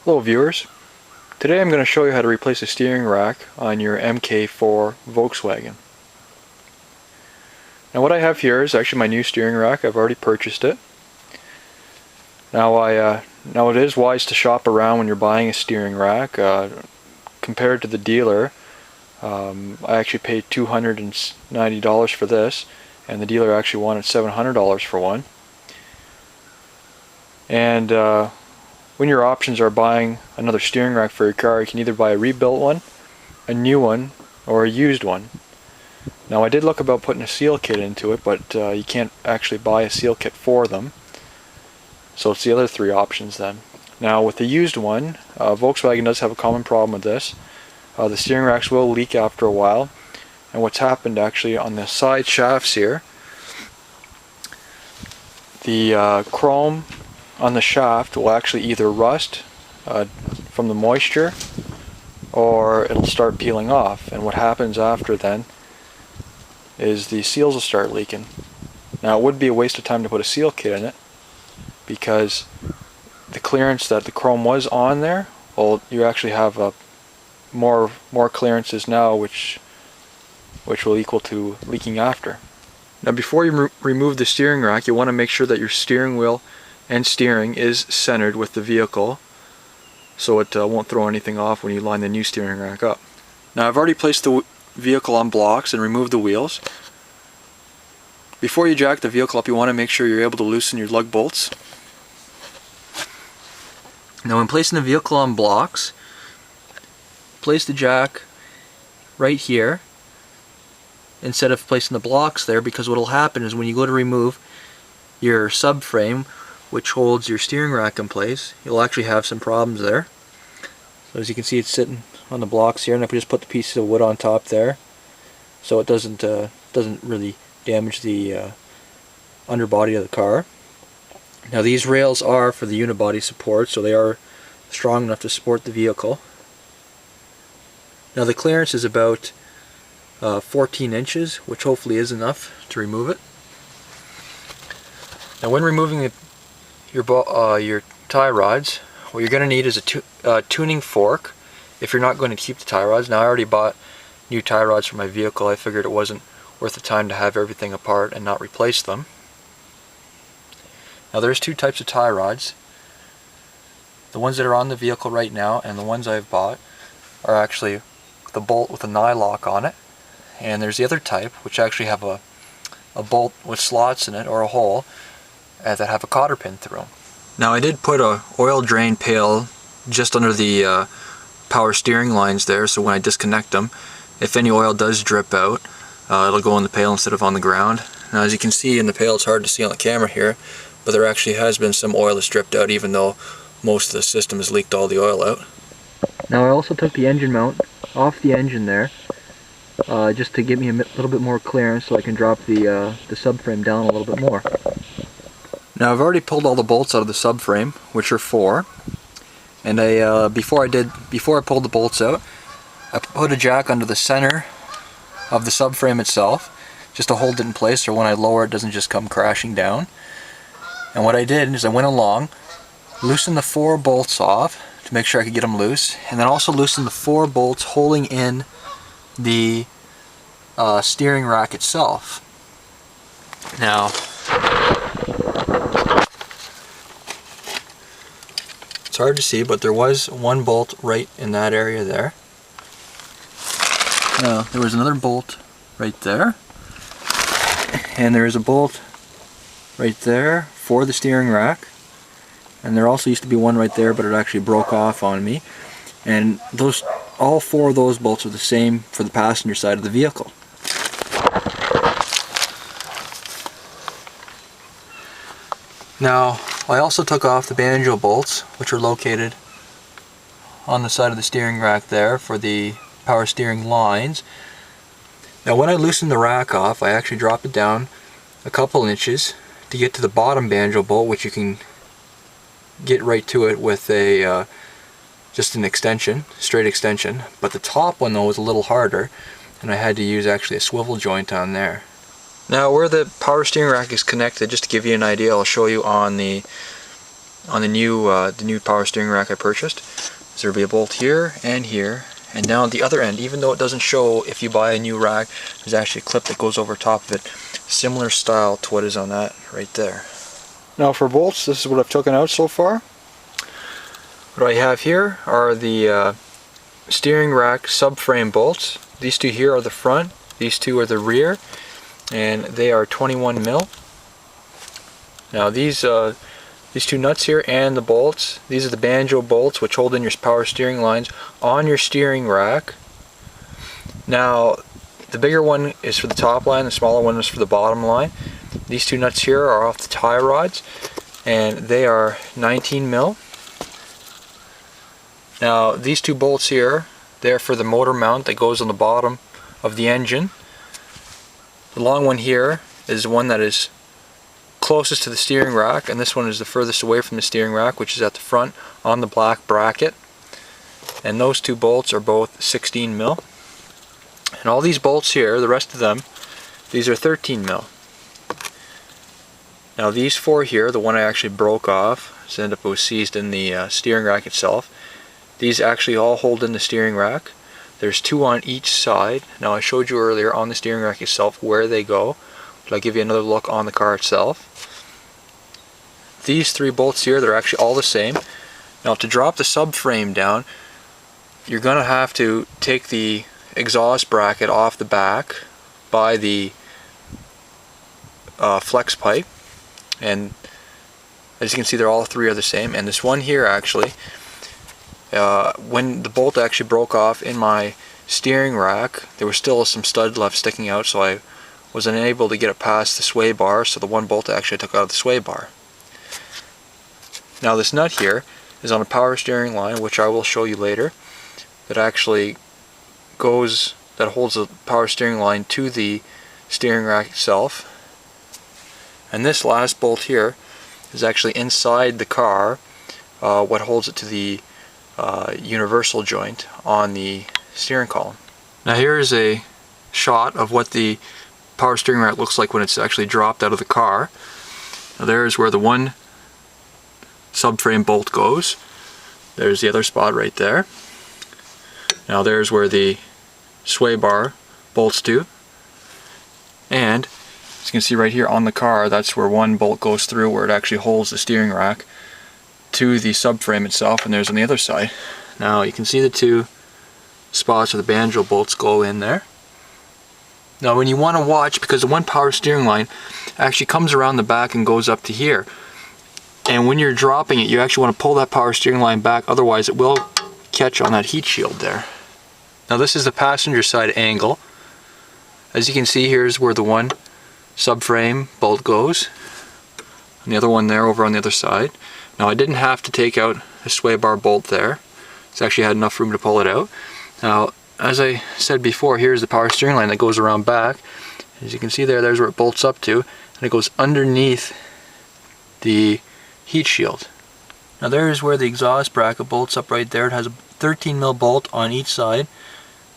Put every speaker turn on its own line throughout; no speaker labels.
Hello viewers, today I'm going to show you how to replace a steering rack on your MK4 Volkswagen. Now what I have here is actually my new steering rack. I've already purchased it. Now it is wise to shop around when you're buying a steering rack. Compared to the dealer, I actually paid $290 for this, and the dealer actually wanted $700 for one. And when your options are buying another steering rack for your car, you can either buy a rebuilt one, a new one, or a used one. Now I did look about putting a seal kit into it, but you can't actually buy a seal kit for them. So it's the other three options then. Now with the used one, Volkswagen does have a common problem with this. The steering racks will leak after a while, and what's happened actually on the side shafts here, the chrome on the shaft will actually either rust from the moisture, or it'll start peeling off, and what happens after then is the seals will start leaking. Now it would be a waste of time to put a seal kit in it, because the clearance that the chrome was on there, well, you actually have more clearances now, which will equal to leaking after. Now before you remove the steering rack, you want to make sure that your steering wheel and steering is centered with the vehicle, so it won't throw anything off when you line the new steering rack up. Now I've already placed the vehicle on blocks and removed the wheels. Before you jack the vehicle up, you want to make sure you're able to loosen your lug bolts. Now when placing the vehicle on blocks, place the jack right here instead of placing the blocks there, because what will happen is when you go to remove your subframe, which holds your steering rack in place, you'll actually have some problems there. So as you can see, it's sitting on the blocks here, and if we just put the pieces of wood on top there, so it doesn't really damage the underbody of the car. Now these rails are for the unibody support, so they are strong enough to support the vehicle. Now the clearance is about 14 inches, which hopefully is enough to remove it. Now when removing your tie rods, what you're going to need is a tuning fork if you're not going to keep the tie rods. Now I already bought new tie rods for my vehicle. I figured it wasn't worth the time to have everything apart and not replace them. Now there's two types of tie rods. The ones that are on the vehicle right now and the ones I've bought are actually the bolt with a nylock on it, and there's the other type which actually have a bolt with slots in it, or a hole, that have a cotter pin through. Now I did put a oil drain pail just under the power steering lines there, so when I disconnect them, if any oil does drip out, it'll go in the pail instead of on the ground. Now as you can see in the pail, it's hard to see on the camera here, but there actually has been some oil that's dripped out, even though most of the system has leaked all the oil out. Now I also took the engine mount off the engine there, just to give me a little bit more clearance so I can drop the subframe down a little bit more. Now I've already pulled all the bolts out of the subframe, which are 4, and before I pulled the bolts out, I put a jack under the center of the subframe itself, just to hold it in place so when I lower it doesn't just come crashing down. And what I did is I went along, loosened the 4 bolts off to make sure I could get them loose, and then also loosened the 4 bolts holding in the steering rack itself. Now it's hard to see, but there was one bolt right in that area there. Now there was another bolt right there, and there is a bolt right there for the steering rack, and there also used to be one right there, but it actually broke off on me. And all 4 of those bolts are the same for the passenger side of the vehicle. Now I also took off the banjo bolts, which are located on the side of the steering rack there for the power steering lines. Now when I loosened the rack off, I actually dropped it down a couple inches to get to the bottom banjo bolt, which you can get right to it with just an extension, straight extension. But the top one though was a little harder, and I had to use actually a swivel joint on there. Now where the power steering rack is connected, just to give you an idea, I'll show you on the on the new power steering rack I purchased. So there'll be a bolt here and here, and down at the other end, even though it doesn't show if you buy a new rack, there's actually a clip that goes over top of it, similar style to what is on that right there. Now for bolts, this is what I've taken out so far. What I have here are the steering rack subframe bolts. These two here are the front, these two are the rear, and they are 21 mil. Now these two nuts here and the bolts, these are the banjo bolts which hold in your power steering lines on your steering rack. Now the bigger one is for the top line, the smaller one is for the bottom line. These two nuts here are off the tie rods, and they are 19 mil. Now these two bolts here, they're for the motor mount that goes on the bottom of the engine. The long one here is the one that is closest to the steering rack, and this one is the furthest away from the steering rack, which is at the front on the black bracket. And those two bolts are both 16 mil. And all these bolts here, the rest of them, these are 13 mil. Now these four here, the one I actually broke off, so ended up it was seized in the steering rack itself. These actually all hold in the steering rack. There's two on each side. Now I showed you earlier on the steering rack itself where they go, but I'll give you another look on the car itself. These three bolts here, they're actually all the same. Now to drop the subframe down, you're going to have to take the exhaust bracket off the back by the flex pipe, and as you can see they're all three are the same. And this one here actually, when the bolt actually broke off in my steering rack, there was still some stud left sticking out, so I was unable to get it past the sway bar, so the one bolt I actually took out of the sway bar. Now this nut here is on a power steering line, which I will show you later, that actually holds the power steering line to the steering rack itself. And this last bolt here is actually inside the car, what holds it to the universal joint on the steering column. Now here is a shot of what the power steering rack looks like when it's actually dropped out of the car. Now there's where the one subframe bolt goes. There's the other spot right there. Now there's where the sway bar bolts to, and as you can see right here on the car, that's where one bolt goes through, where it actually holds the steering rack to the subframe itself, and there's on the other side. Now you can see the two spots where the banjo bolts go in there. Now when you want to watch, because the one power steering line actually comes around the back and goes up to here, and when you're dropping it, you actually want to pull that power steering line back, otherwise it will catch on that heat shield there. Now this is the passenger side angle. As you can see, here's where the one subframe bolt goes, and the other one there over on the other side. Now I didn't have to take out the sway bar bolt there. It's actually had enough room to pull it out. Now as I said before, here's the power steering line that goes around back. As you can see there's where it bolts up to, and it goes underneath the heat shield. Now there's where the exhaust bracket bolts up right there. It has a 13 mil bolt on each side.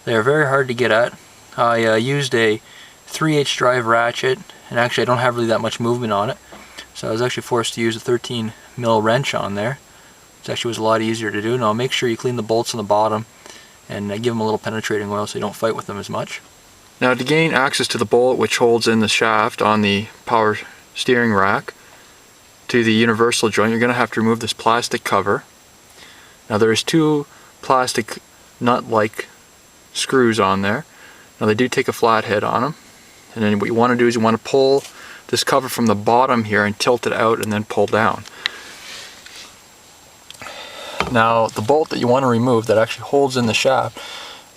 They are very hard to get at. I used a 3/8 drive ratchet, and actually I don't have really that much movement on it, so I was actually forced to use a 13 mil wrench on there. It actually was a lot easier to do. Now make sure you clean the bolts on the bottom and give them a little penetrating oil so you don't fight with them as much. Now to gain access to the bolt which holds in the shaft on the power steering rack to the universal joint, you're going to have to remove this plastic cover. Now there's two plastic nut-like screws on there. Now they do take a flat head on them, and then what you want to do is you want to pull this cover from the bottom here and tilt it out and then pull down. Now the bolt that you want to remove that actually holds in the shaft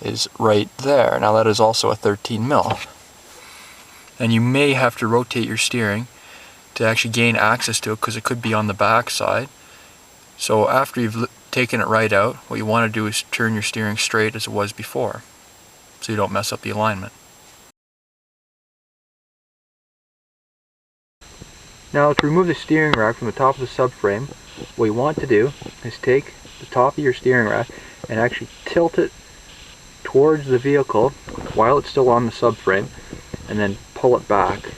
is right there. Now that is also a 13 mil, and you may have to rotate your steering to actually gain access to it, because it could be on the back side. So after you've taken it right out, what you want to do is turn your steering straight as it was before, so you don't mess up the alignment. Now to remove the steering rack from the top of the subframe, what you want to do is take the top of your steering rack and actually tilt it towards the vehicle while it's still on the subframe, and then pull it back.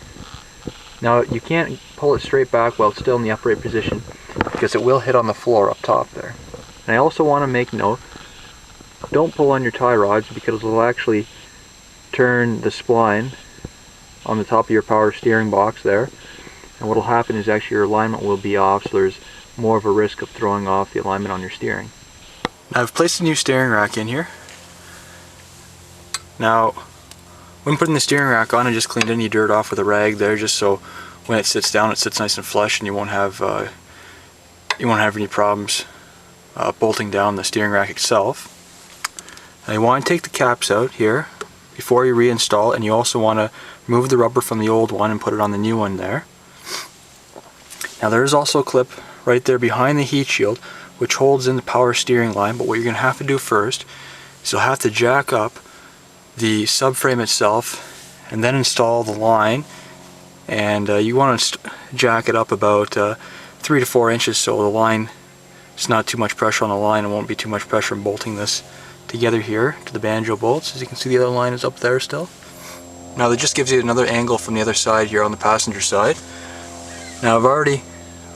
Now you can't pull it straight back while it's still in the upright position. because it will hit on the floor up top there. And I also want to make note, don't pull on your tie rods because it will actually turn the spline on the top of your power steering box there. And what will happen is actually your alignment will be off, so there's more of a risk of throwing off the alignment on your steering. Now I've placed a new steering rack in here. Now when putting the steering rack on, I just cleaned any dirt off with a rag there, just so when it sits down it sits nice and flush and you won't have any problems bolting down the steering rack itself. Now you want to take the caps out here before you reinstall, and you also want to remove the rubber from the old one and put it on the new one there. Now there is also a clip right there behind the heat shield which holds in the power steering line, but what you're going to have to do first is you'll have to jack up the subframe itself and then install the line, and you want to jack it up about 3 to 4 inches so the line, it's not too much pressure on the line and won't be too much pressure in bolting this together here to the banjo bolts. As you can see, the other line is up there still. Now that just gives you another angle from the other side here on the passenger side. Now I've already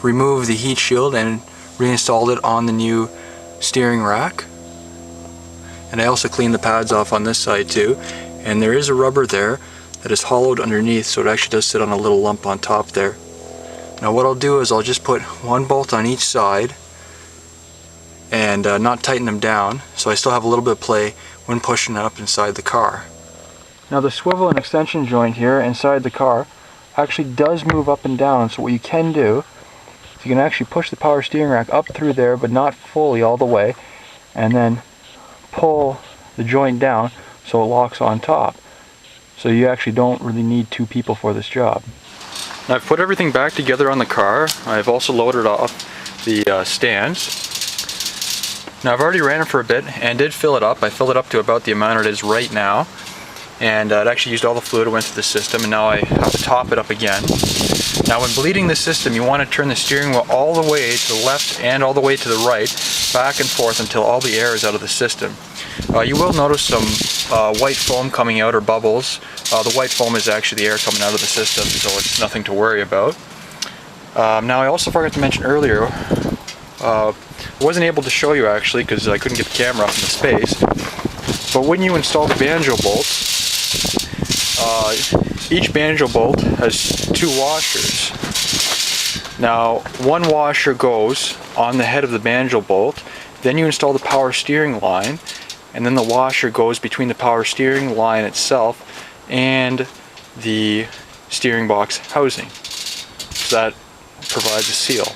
removed the heat shield and reinstalled it on the new steering rack, and I also cleaned the pads off on this side too, and there is a rubber there that is hollowed underneath, so it actually does sit on a little lump on top there. Now what I'll do is I'll just put one bolt on each side and not tighten them down, so I still have a little bit of play when pushing it up inside the car. Now the swivel and extension joint here inside the car actually does move up and down, so what you can do is you can actually push the power steering rack up through there, but not fully all the way, and then pull the joint down so it locks on top. So you actually don't really need 2 people for this job. Now I've put everything back together on the car. I've also loaded off the stands. Now I've already ran it for a bit and did fill it up. I filled it up to about the amount it is right now, and it actually used all the fluid that went through the system, and now I have to top it up again. Now when bleeding the system, you want to turn the steering wheel all the way to the left and all the way to the right, back and forth until all the air is out of the system. You will notice some white foam coming out, or bubbles. The white foam is actually the air coming out of the system, so it's nothing to worry about. Now I also forgot to mention earlier, I wasn't able to show you actually because I couldn't get the camera up in the space, but when you install the banjo bolts, each banjo bolt has 2 washers. Now one washer goes on the head of the banjo bolt, then you install the power steering line, and then the washer goes between the power steering line itself and the steering box housing. So that provides a seal.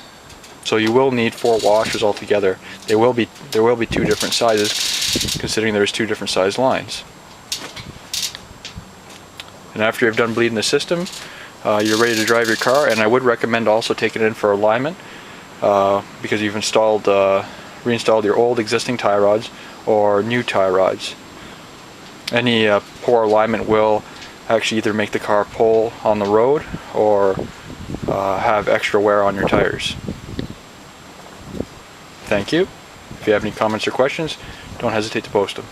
So you will need 4 washers altogether. There will be 2 different sizes, considering there's 2 different size lines. And after you've done bleeding the system, you're ready to drive your car, and I would recommend also taking it in for alignment because you've reinstalled your old existing tie rods or new tie rods. Any poor alignment will actually either make the car pull on the road or have extra wear on your tires. Thank you. If you have any comments or questions, don't hesitate to post them.